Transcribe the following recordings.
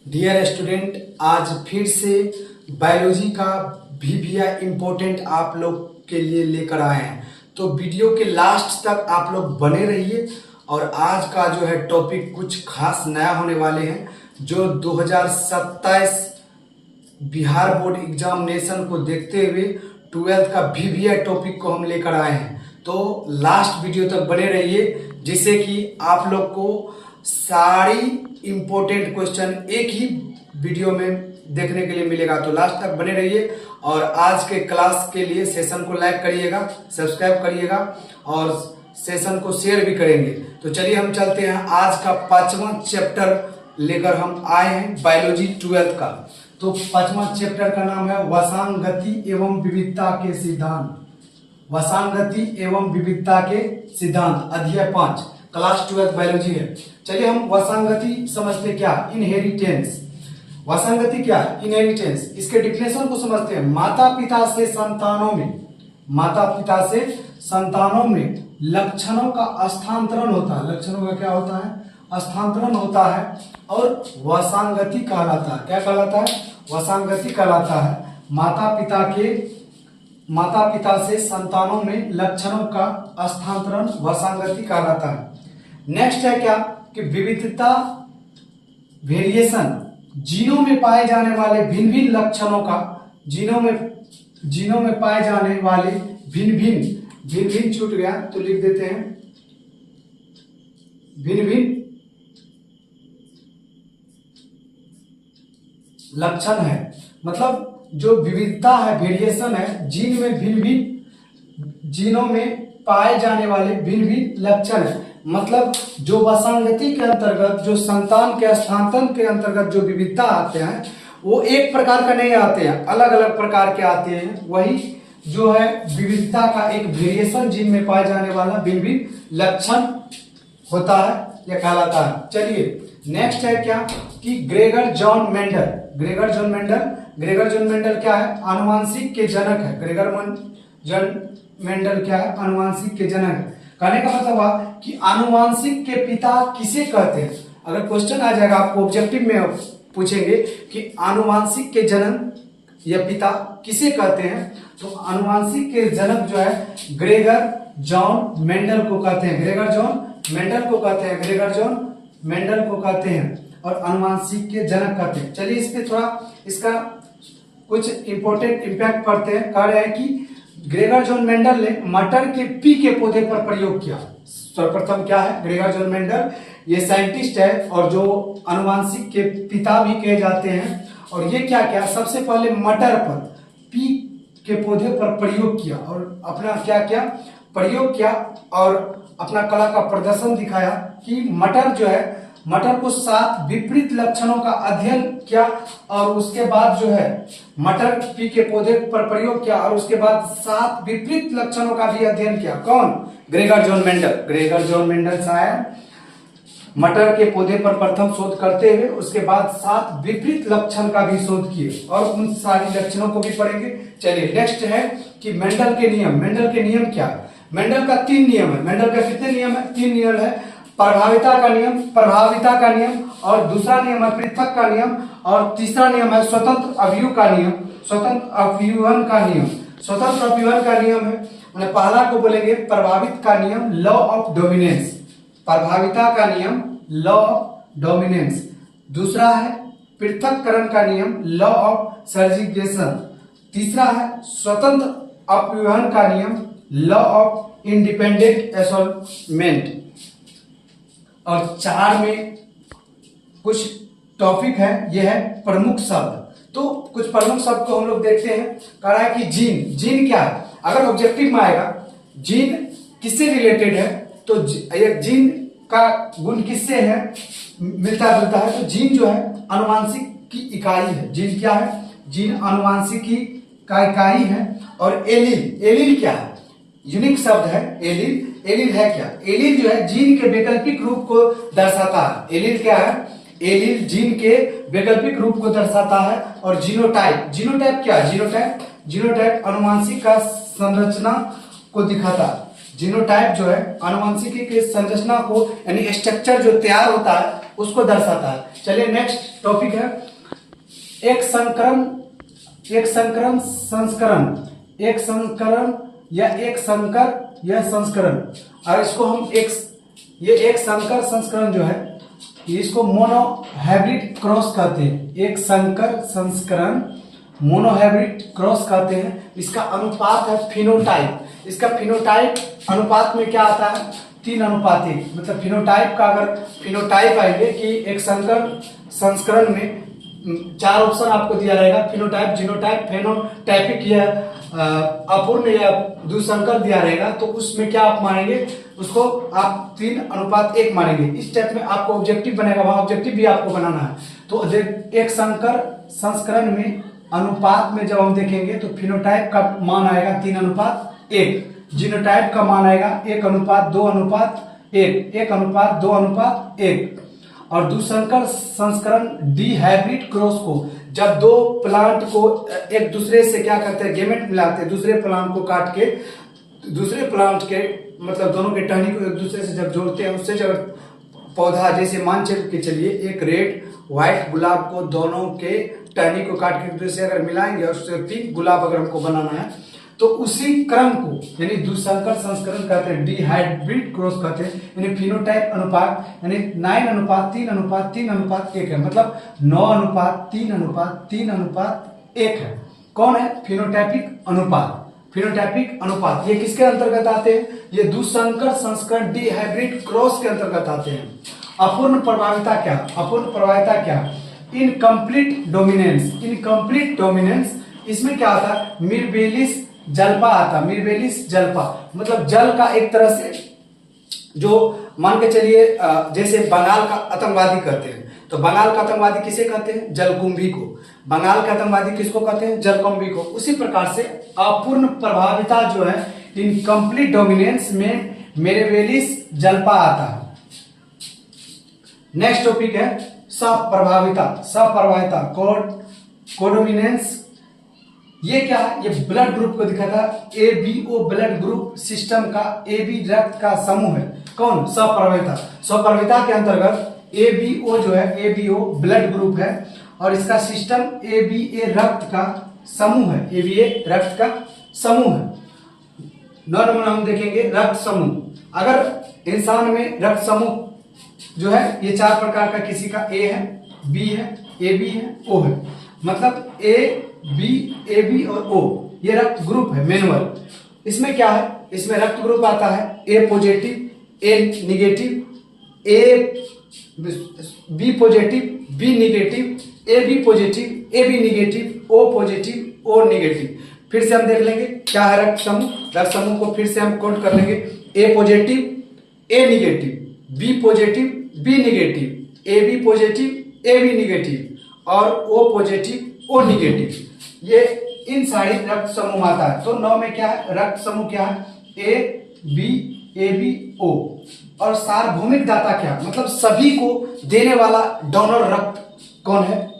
Dear student, आज फिर से बायोलॉजी का वीवीआई इम्पोर्टेंट आप लोग के लिए लेकर आए हैं। तो वीडियो के लास्ट तक आप लोग बने रहिए। और आज का जो है टॉपिक कुछ खास नया होने वाले हैं, जो 2027 बिहार बोर्ड एग्जामिनेशन को देखते हुए 12th का वीवीआई टॉपिक को हम लेकर आए हैं। तो लास्ट वीडियो तक बने रहिए, जिससे कि आप लोग को सारी इंपॉर्टेंट क्वेश्चन एक ही वीडियो में देखने के लिए मिलेगा। तो लास्ट तक बने रहिए और आज के क्लास के लिए सेशन को लाइक करिएगा, सब्सक्राइब करिएगा और सेशन को शेयर भी करेंगे। तो चलिए हम चलते हैं। आज का 5वां चैप्टर लेकर हम आए हैं बायोलॉजी 12th का। तो 5वां चैप्टर का नाम है वसांगति एवं विविधता के सिद्धांत। वसांगति एवं विविधता के सिद्धांत, अध्याय 5, क्लास 12th बायोलॉजी है। चलिए हम वसांगति समझते क्या, इनहेरिटेंस। वसांगति क्या है? इनहेरिटेंस। इसके डिफिनेशन को समझते हैं। माता पिता से संतानों में लक्षणों का स्थानांतरण होता है। लक्षणों का क्या होता है? स्थानांतरण होता है और वसांगति कहलाता है। क्या कहलाता है? वसांगति कहलाता है। माता पिता से संतानों में लक्षणों का स्थानांतरण वसांगति कहलाता है। नेक्स्ट है क्या कि विविधता, वेरिएशन। जीनों में पाए जाने वाले भिन्न भिन्न लक्षणों का, जीनों में पाए जाने वाले भिन्न भिन्न छूट गया तो लिख देते हैं भिन्न भिन्न लक्षण है। मतलब जो विविधता है, वेरिएशन है, जीनों में पाए जाने वाले भिन्न भिन्न लक्षण है। मतलब जो वसांगति के अंतर्गत, जो संतान के स्थानांतरण के अंतर्गत जो विविधता आते हैं, वो एक प्रकार का नहीं आते हैं, अलग अलग प्रकार के आते हैं। वही जो है विविधता का एक वेरिएशन, जीन में पाए जाने वाला भिन्न भिन्न लक्षण होता है, यह कहलाता है। चलिए नेक्स्ट है क्या कि ग्रेगर जॉन मेंडल क्या है? आनुवांशिक के जनक है। ग्रेगर जॉन मेंडल क्या है? आनुवांशिक के जनक है। कहने का मतलब हुआ कि आनुवांशिक के पिता किसे कहते हैं। अगर क्वेश्चन आ जाएगा आपको ऑब्जेक्टिव में पूछेंगे कि आनुवांशिक के जनक या पिता किसे कहते हैं, तो आनुवांशिक के जनक जो है ग्रेगर जॉन मेंडल को कहते हैं। ग्रेगर जॉन मेंडल को कहते हैं और आनुवांशिक के जनक कहते हैं। चलिए इस पे थोड़ा इसका कुछ इंपॉर्टेंट इंपैक्ट पढ़ते हैं। कह रहे हैं कि ग्रेगर जॉन मेंडल ने मटर के पी के पौधे पर प्रयोग किया। सर्वप्रथम क्या है? ग्रेगर जॉन मेंडल ये साइंटिस्ट है और जो आनुवांशिक के पिता भी कहे जाते हैं। और ये क्या क्या सबसे पहले मटर पर पी के पौधे पर प्रयोग किया और अपना क्या प्रयोग किया और अपना कला का प्रदर्शन दिखाया कि मटर जो है, मटर को 7 विपरीत लक्षणों का अध्ययन किया और उसके बाद जो है मटर पी के पौधे पर प्रयोग किया और उसके बाद 7 विपरीत लक्षणों का भी अध्ययन किया। कौन? ग्रेगर जॉन मेंडल शायद मटर के पौधे पर प्रथम शोध करते हुए उसके बाद 7 विपरीत लक्षण का भी शोध किए और उन सारी लक्षणों को भी पढ़ेंगे। चलिए नेक्स्ट है कि मेंडल के नियम क्या है? मेंडल का 3 नियम है। मेंडल का कितने नियम है? 3 नियम है। प्रभाविता का नियम और दूसरा नियम है पृथक का नियम और तीसरा नियम है स्वतंत्र अवयवन का नियम है। मैंने पहला को बोलेंगे प्रभावित का नियम, लॉ ऑफ डोमिनेंस। प्रभाविता का नियम, लॉ ऑफ डोमिनेंस। दूसरा है पृथक्करण का नियम, लॉ ऑफ सेग्रीगेशन। तीसरा है स्वतंत्र अपव्यवहार का नियम, लॉ ऑफ इंडिपेंडेंट एसोल्टमेंट। और 4 में कुछ टॉपिक है, यह है प्रमुख शब्द। तो कुछ प्रमुख शब्द को हम लोग देखते हैं। कह रहा है कि जीन क्या है? अगर ऑब्जेक्टिव में आएगा जीन किससे रिलेटेड है, तो एक जीन का गुण किससे है? मिलता जुलता है। तो जीन जो है आनुवांशिक की इकाई है। जीन क्या है? जीन आनुवांशिक की इकाई है। और एलील क्या है? यूनिक शब्द है एलील है क्या? एलील जो है जीन के वैकल्पिक रूप को दर्शाता है। एलील क्या है? एलील जीन के वैकल्पिक रूप को दर्शाता है। और जीनोटाइप क्या है? जीनोटाइप आनुवांशिक का संरचना को दिखाता है। जीनोटाइप जो है आनुवंशिकी के संरचना को, यानी स्ट्रक्चर जो तैयार होता है उसको दर्शाता है। चलिए नेक्स्ट टॉपिक है एक संकरण संस्करण, एक संकरण या एक संकर या संस्करण। और इसको हम एक संकर संस्करण जो है इसको मोनोहाइब्रिड क्रॉस कहते हैं। एक संकर संस्करण मोनोहाइब्रिड क्रॉस कहते हैं। इसका अनुपात है फिनोटाइप। इसका फिनोटाइप अनुपात में क्या आता है 3:1। मतलब फिनोटाइप का अगर फिनोटाइप आएंगे कि एक संकर संस्करण में 4 ऑप्शन आपको दिया रहेगा, फिनोटाइप, जीनोटाइप, फेनोटाइपिक या अपूर्ण या द्विसंकर दिया रहेगा। तो उसमें क्या आप मानेंगे, उसको आप 3:1 मानेंगे। इस टाइप में आपको ऑब्जेक्टिव बनेगा, वहां ऑब्जेक्टिव भी आपको बनाना है। तो एक संकर संस्करण में अनुपात में जब हम देखेंगे तो फिनोटाइप का मान आएगा 3:1, जीनोटाइप का मान आएगा 1:2:1, 1:2:1। और दूसंकर संस्करण डिहाइब्रिड क्रॉस को जब दो प्लांट को एक दूसरे से क्या करते हैं गेमेट मिलाते हैं, दूसरे प्लांट को काट के दूसरे प्लांट के मतलब दोनों के टहनी को एक दूसरे से जब जोड़ते हैं, उससे जब पौधा जैसे मान के चलिए एक रेड व्हाइट गुलाब को दोनों के टहनी को काट के एक दूसरे से अगर मिलाएंगे और उससे पिंक गुलाब अगर हमको बनाना है तो उसी क्रम को यानी दूसंकर संस्करण कहते हैं, डिहाइब्रिड क्रॉस कहते हैं। यानी फिनोटाइप अनुपात यानी 9:3:3:1 है, मतलब 9:3:3:1 है। कौन है फिनोटाइपिक अनुपात? फिनोटाइपिक अनुपात ये किसके अंतर्गत आते हैं? ये दूसंकर संस्करण डिहाइब्रिड क्रॉस के अंतर्गत आते हैं। अपूर्ण प्रभाविता क्या? अपूर्ण प्रभाविता क्या? Incomplete dominance. इनकम्प्लीट डोमिनेंस इसमें क्या आता है? मिरबेलिस जल्पा आता। मिरबेलिस जल्पा मतलब जल का एक तरह से जो मान के चलिए जैसे बंगाल का आतंकवादी कहते हैं, तो बंगाल का आतंकवादी किसे कहते हैं? जलकुंभी को। बंगाल का आतंकवादी किसको कहते हैं? जलकुंभी को। उसी प्रकार से अपूर्ण प्रभाविता जो है इनकम्प्लीट डोमिनेंस में मिरबेलिस जल्पा आता है। नेक्स्ट टॉपिक है सप्रभाविता। सप्रभाविता कोडोमिनेंस ये क्या है? ये ब्लड ग्रुप को दिखाता है। एबीओ ब्लड ग्रुप सिस्टम का एबी रक्त का समूह है। कौन? सप्रभाविता। सप्रभाविता के अंतर्गत एबीओ जो है एबीओ ब्लड ग्रुप है और इसका सिस्टम एबीए रक्त का समूह है। एबीए रक्त का समूह है। 9 नंबर हम देखेंगे रक्त समूह। अगर इंसान में रक्त समूह जो है ये 4 प्रकार का, किसी का ए है, बी है, ए बी है, ओ है। मतलब ए बी, ए बी और ओ ये रक्त ग्रुप है मैनुअल। इसमें क्या है? इसमें रक्त ग्रुप आता है A positive, A negative, A B positive, B negative, A B positive, A B negative, O positive, O negative. फिर से हम देख लेंगे क्या है रक्त समूह। रक्त समूह को फिर से हम कोड कर लेंगे। A positive, A negative, B positive, B negative, A B positive, A B negative और ओ पॉजिटिव, ओ निगेटिव। ये इन सारे रक्त समूह आता है। तो 9 में क्या है? रक्त समूह क्या है? ए बी, ए बी, ओ। और सार्वभौमिक दाता क्या? मतलब सभी को देने वाला डोनर रक्त कौन है?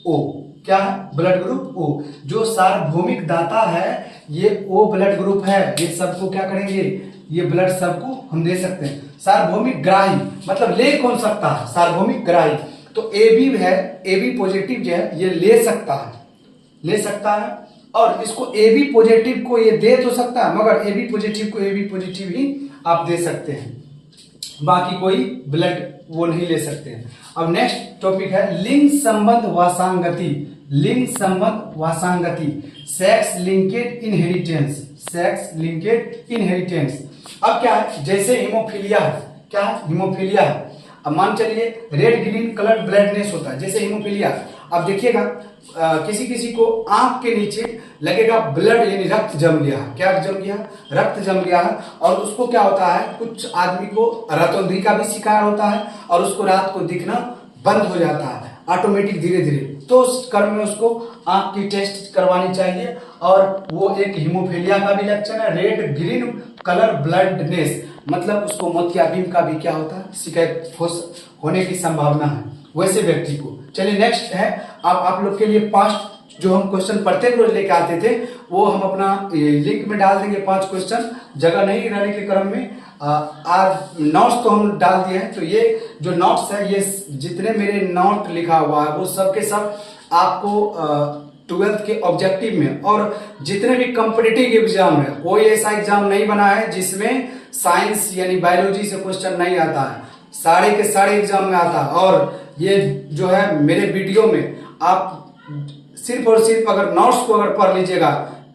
ओ। क्या है? Blood group O. जो सार्वभौमिक दाता है ये ओ ब्लड ग्रुप है। ये सबको क्या करेंगे? ये ब्लड सबको हम दे सकते हैं। सार्वभौमिक ग्राही मतलब ले कौन सकता है? सार्वभौमिक ग्राही। तो ए बी है, ए बी पॉजिटिव जो है ये ले सकता है, ले सकता है। और इसको ए बी पॉजिटिव को ये दे तो सकता है मगर ए बी पॉजिटिव को ए बी पॉजिटिव ही आप दे सकते हैं, बाकी कोई ब्लड वो नहीं ले सकते हैं। अब नेक्स्ट टॉपिक है लिंग संबंध वासांगति। लिंग संबंध वासांगति, sex linked inheritance. Sex linked inheritance. अब क्या है? जैसे हीमोफीलिया है। क्या है? हीमोफीलिया है। अब मान चलिए रेड ग्रीन कलर ब्लडनेस होता है जैसे हीमोफीलिया। अब देखिएगा किसी किसी को आंख के नीचे लगेगा ब्लड यानी रक्त जम गया है। क्या जम गया? रक्त जम गया है। और उसको क्या होता है? कुछ आदमी को रातोंधी का भी शिकार होता है और उसको रात को दिखना बंद हो जाता है ऑटोमेटिक धीरे धीरे। तो उस क्रम में उसको आंख की टेस्ट करवानी चाहिए और वो एक हीमोफीलिया का भी लक्षण है। रेड ग्रीन कलर ब्लडनेस मतलब उसको मोतियाबिंद का भी क्या होता है? शिकायत होने की संभावना है वैसे व्यक्ति को। चलिए नेक्स्ट है आप लोग के लिए 5 जो हम क्वेश्चन प्रत्येक रोज लेके आते थे वो हम अपना लिंक में डाल देंगे। 5 क्वेश्चन जगह नहीं रहने के क्रम में आज नोट्स तो हम डाल दिए हैं, तो ये जो नोट्स है, ये जितने मेरे नोट लिखा हुआ है वो सब के सब आपको 12th के ऑब्जेक्टिव में और जितने भी कॉम्पिटिटिव एग्जाम है, कोई ऐसा एग्जाम नहीं बना है जिसमें साइंस यानी बायोलॉजी से क्वेश्चन नहीं आता है। सारे के सारे एग्जाम में आता है। और ये जो है मेरे वीडियो में आप सिर्फ और सिर्फ अगर नोट्स को अगर पढ़ लीजिएगा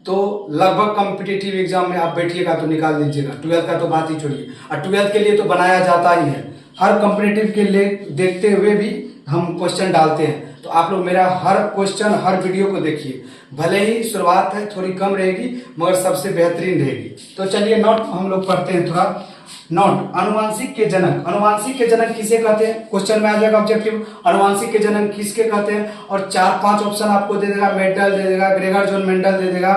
तो लगभग कॉम्पिटिटिव एग्जाम में आप बैठिएगा तो निकाल लीजिएगा। 12th का तो बात ही छोड़िए, और 12th के लिए तो बनाया जाता ही है। हर कॉम्पिटिटिव के लिए देखते हुए भी हम क्वेश्चन डालते हैं। तो आप लोग मेरा हर क्वेश्चन, हर वीडियो को देखिए। भले ही शुरुआत है थोड़ी कम रहेगी मगर सबसे बेहतरीन रहेगी। तो चलिए नोट हम लोग पढ़ते हैं थोड़ा। नोट, अनुवांशिक के जनक। अनुवांशिक के जनक किसे कहते हैं, क्वेश्चन में आ जाएगा ऑब्जेक्टिव। अनुवांशिक के जनक किसके कहते हैं, और 4-5 ऑप्शन आपको दे देगा। मेंडल दे देगा, ग्रेगर जॉन मेंडल दे देगा,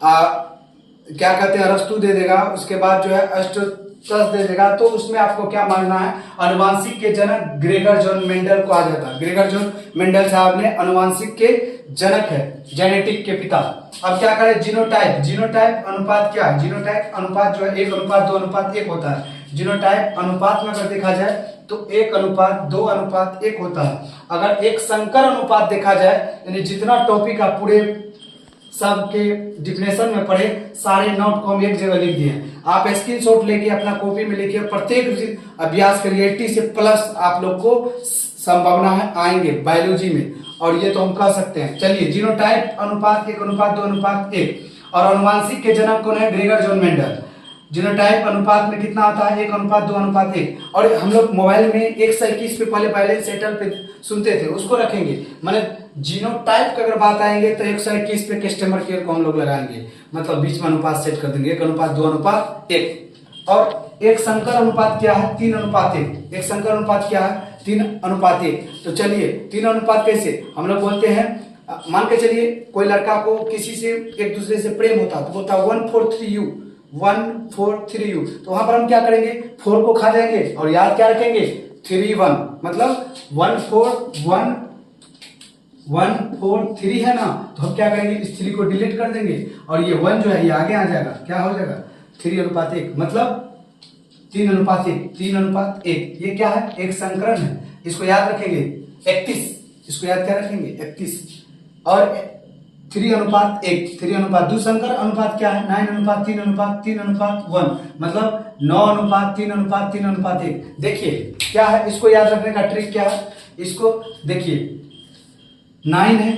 क्या कहते हैं अरस्तु दे देगा, उसके बाद जो है अष्टोत्तरस दे देगा। तो उसमें आपको क्या मानना है, अनुवांशिक के जनक ग्रेगर जॉन मेंडल को आ जाता है। ग्रेगर जॉन मेंडल साहब ने अनुवांशिक के जनक है, जेनेटिक के पिता। अब क्या करें, जीनोटाइप। जीनोटाइप अनुपात क्या है, जीनोटाइप अनुपात जो है 1:2:1 होता है। जीनोटाइप अनुपात में अगर देखा जाए तो 1:2:1 होता है। अगर एक संकर अनुपात देखा जाए, यानी जितना टॉपिक आप पूरे सबके डिफिनेशन में पढ़े, सारे नोट को हम एक जगह लिख दिए हैं। आप स्क्रीनशॉट लेके अपना कॉपी में लिखिए, प्रत्येक अभ्यास करिए। 80 से प्लस आप लोग को संभावना है आएंगे बायोलॉजी में, और ये तो हम कह सकते हैं। चलिए, जीनोटाइप अनुपात 1:2:1 और अनुवांशिक के जनक कौन है, ग्रेगर जॉन मेंडल। जीनोटाइप अनुपात में कितना आता है, 1:2:1। और हम लोग मोबाइल में 121 पे पहले सेटल पे सुनते थे, उसको रखेंगे। माने जीनोटाइप की अगर बात आएंगे तो 121 पे कस्टमर केयर को हम लोग लगाएंगे, मतलब बीच में अनुपात सेट कर देंगे 1:2:1। और एक संकर अनुपात क्या है, 3:1। एक संकर अनुपात क्या है, 3:1। तो चलिए 3:1 कैसे हम लोग बोलते हैं, मान के चलिए कोई लड़का को किसी से एक दूसरे से प्रेम होता तो बोलता 143U 143U। तो वहां पर हम क्या करेंगे, 4 को खा जाएंगे और याद क्या रखेंगे, 31, मतलब 143 है ना। तो हम क्या करेंगे, इस 3 को डिलीट कर देंगे और ये 1 जो है ये आगे आ जाएगा, क्या हो जाएगा 3:1, मतलब 3:1। 3:1 ये क्या है, एक संकरण है, इसको याद रखेंगे 31। इसको याद क्या रखेंगे, 31। और 3:1। 3:2 संकर अनुपात क्या है, 9:3:3:1, मतलब 9:3:3:1। देखिए क्या है, इसको याद रखने का ट्रिक क्या है, इसको देखिए 9 है,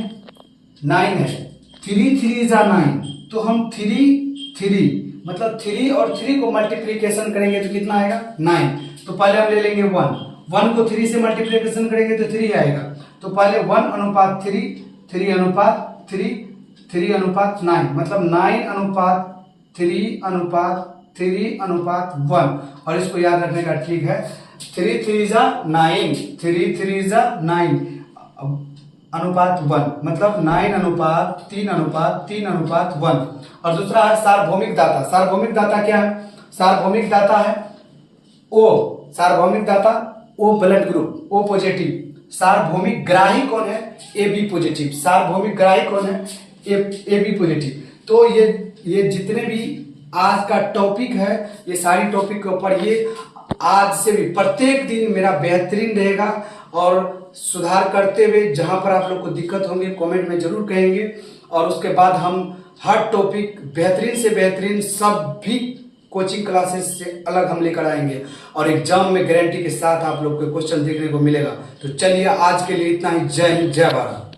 3 3 जा 9। तो हम 3 मतलब 3 और 3 को मल्टीप्लीकेशन करेंगे तो कितना आएगा, 9। तो पहले हम ले लेंगे 1 को 3 से मल्टीप्लीकेशन करेंगे तो 3 आएगा। तो पहले 1:3, 3:3, 3:9, मतलब 9:3:3:1। और इसको याद रखने का ठीक है, 3 3 जा 9, 3 3 जा 9 अनुपात 1, मतलब 9:3:3:1। और दूसरा है सार्वभौमिक दाता। सार्वभौमिक दाता क्या है, सार्वभौमिक दाता है O। सार्वभौमिक दाता O blood group, O positive. सार्वभौमिक ग्राही कौन है, AB पॉजिटिव। सार्वभौमिक ग्राही कौन है, AB पॉजिटिव। तो ये जितने भी आज का टॉपिक है, ये सारी टॉपिक को पढ़िए। आज से भी प्रत्येक दिन मेरा बेहतरीन रहेगा और सुधार करते हुए जहां पर आप लोग को दिक्कत होंगे कमेंट में जरूर कहेंगे। और उसके बाद हम हर टॉपिक बेहतरीन से बेहतरीन सभी कोचिंग क्लासेस से अलग हम लेकर आएंगे और एग्जाम में गारंटी के साथ आप लोग को क्वेश्चन देखने को मिलेगा। तो चलिए आज के लिए इतना ही। जय हिंद, जय भारत।